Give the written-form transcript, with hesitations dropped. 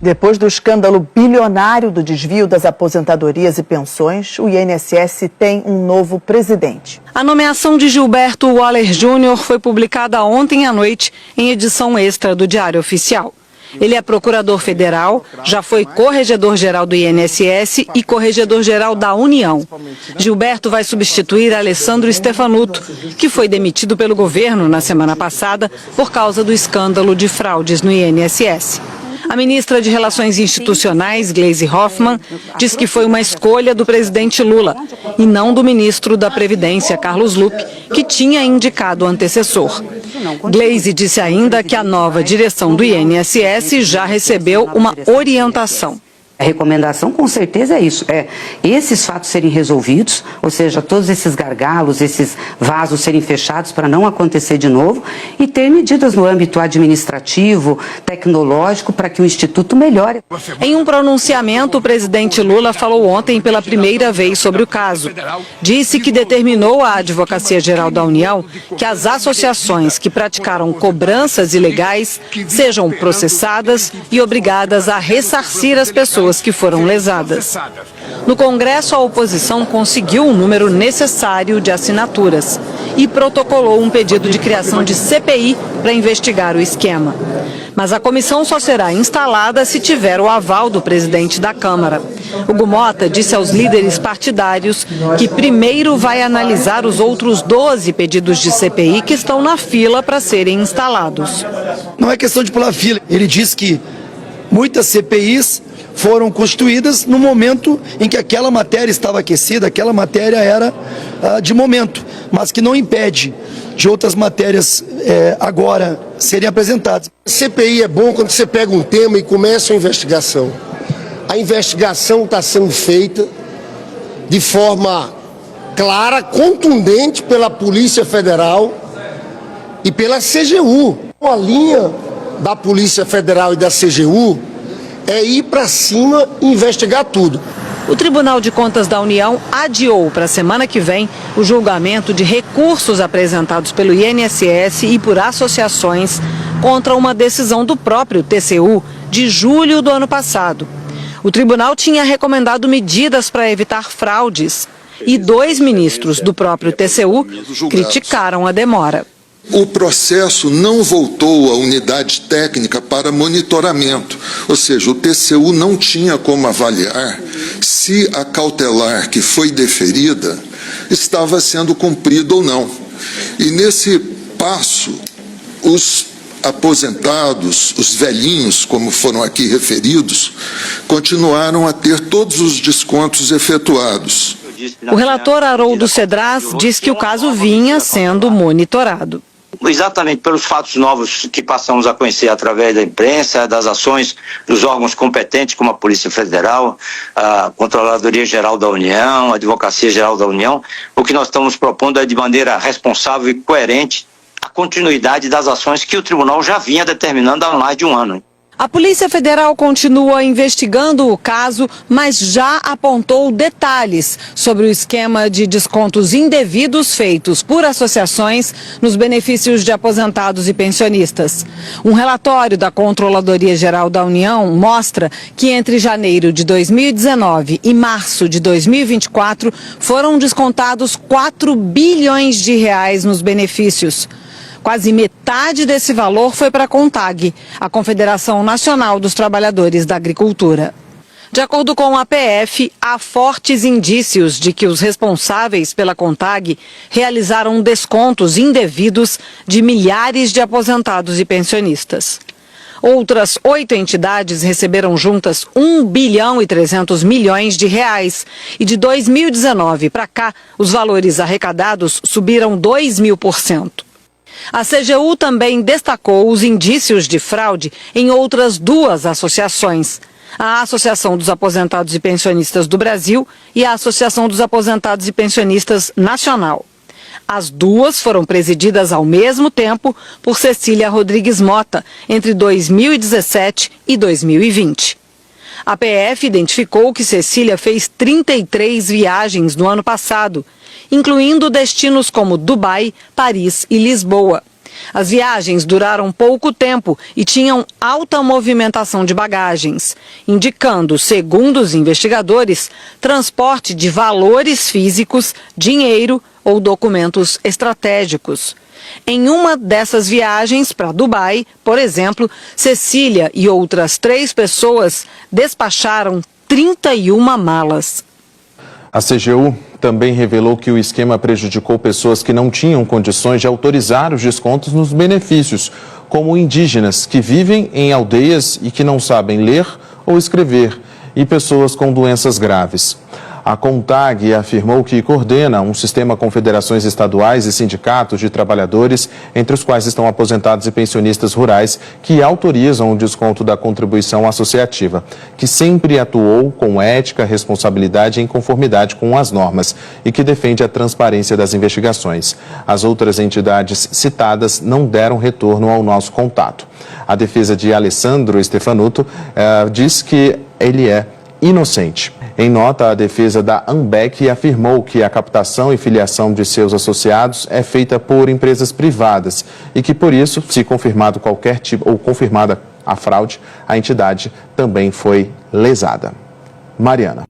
Depois do escândalo bilionário do desvio das aposentadorias e pensões, o INSS tem um novo presidente. A nomeação de Gilberto Waller Jr. foi publicada ontem à noite em edição extra do Diário Oficial. Ele é procurador federal, já foi corregedor-geral do INSS e corregedor-geral da União. Gilberto vai substituir Alessandro Stefanuto, que foi demitido pelo governo na semana passada por causa do escândalo de fraudes no INSS. A ministra de Relações Institucionais, Gleisi Hoffmann, diz que foi uma escolha do presidente Lula e não do ministro da Previdência, Carlos Lupe, que tinha indicado o antecessor. Gleisi disse ainda que a nova direção do INSS já recebeu uma orientação. A recomendação, com certeza, é isso, esses fatos serem resolvidos, ou seja, todos esses gargalos, esses vasos serem fechados para não acontecer de novo e ter medidas no âmbito administrativo, tecnológico, para que o Instituto melhore. Em um pronunciamento, o presidente Lula falou ontem pela primeira vez sobre o caso. Disse que determinou à Advocacia Geral da União que as associações que praticaram cobranças ilegais sejam processadas e obrigadas a ressarcir as pessoas que foram lesadas. No Congresso, a oposição conseguiu o número necessário de assinaturas e protocolou um pedido de criação de CPI para investigar o esquema. Mas a comissão só será instalada se tiver o aval do presidente da Câmara. Hugo Mota disse aos líderes partidários que primeiro vai analisar os outros 12 pedidos de CPI que estão na fila para serem instalados. Não é questão de pular fila. Ele diz que muitas CPIs foram constituídas no momento em que aquela matéria estava aquecida, aquela matéria era de momento, mas que não impede de outras matérias agora serem apresentadas. CPI é bom quando você pega um tema e começa a investigação. A investigação está sendo feita de forma clara, contundente pela Polícia Federal e pela CGU. A linha da Polícia Federal e da CGU é ir para cima e investigar tudo. O Tribunal de Contas da União adiou para a semana que vem o julgamento de recursos apresentados pelo INSS e por associações contra uma decisão do próprio TCU de julho do ano passado. O tribunal tinha recomendado medidas para evitar fraudes e 2 ministros do próprio TCU criticaram a demora. O processo não voltou à unidade técnica para monitoramento, ou seja, o TCU não tinha como avaliar se a cautelar que foi deferida estava sendo cumprida ou não. E nesse passo, os aposentados, os velhinhos, como foram aqui referidos, continuaram a ter todos os descontos efetuados. O relator Haroldo Cedras diz que o caso vinha sendo monitorado. Exatamente pelos fatos novos que passamos a conhecer através da imprensa, das ações dos órgãos competentes, como a Polícia Federal, a Controladoria Geral da União, a Advocacia Geral da União, o que nós estamos propondo é, de maneira responsável e coerente, a continuidade das ações que o tribunal já vinha determinando há mais de um ano. A Polícia Federal continua investigando o caso, mas já apontou detalhes sobre o esquema de descontos indevidos feitos por associações nos benefícios de aposentados e pensionistas. Um relatório da Controladoria Geral da União mostra que entre janeiro de 2019 e março de 2024 foram descontados 4 bilhões de reais nos benefícios. Quase metade desse valor foi para a CONTAG, a Confederação Nacional dos Trabalhadores da Agricultura. De acordo com a PF, há fortes indícios de que os responsáveis pela CONTAG realizaram descontos indevidos de milhares de aposentados e pensionistas. Outras 8 entidades receberam juntas 1 bilhão e 300 milhões de reais. E de 2019 para cá, os valores arrecadados subiram 2.000%. A CGU também destacou os indícios de fraude em outras 2 associações, a Associação dos Aposentados e Pensionistas do Brasil e a Associação dos Aposentados e Pensionistas Nacional. As 2 foram presididas ao mesmo tempo por Cecília Rodrigues Mota, entre 2017 e 2020. A PF identificou que Cecília fez 33 viagens no ano passado, incluindo destinos como Dubai, Paris e Lisboa. As viagens duraram pouco tempo e tinham alta movimentação de bagagens, indicando, segundo os investigadores, transporte de valores físicos, dinheiro ou documentos estratégicos. Em uma dessas viagens para Dubai, por exemplo, Cecília e outras 3 pessoas despacharam 31 malas. A CGU também revelou que o esquema prejudicou pessoas que não tinham condições de autorizar os descontos nos benefícios, como indígenas que vivem em aldeias e que não sabem ler ou escrever, e pessoas com doenças graves. A CONTAG afirmou que coordena um sistema com federações estaduais e sindicatos de trabalhadores, entre os quais estão aposentados e pensionistas rurais, que autorizam o desconto da contribuição associativa, que sempre atuou com ética, responsabilidade e em conformidade com as normas e que defende a transparência das investigações. As outras entidades citadas não deram retorno ao nosso contato. A defesa de Alessandro Stefanuto diz que ele é inocente. Em nota, a defesa da AMBEC afirmou que a captação e filiação de seus associados é feita por empresas privadas e que, por isso, se confirmado qualquer tipo ou confirmada a fraude, a entidade também foi lesada. Mariana.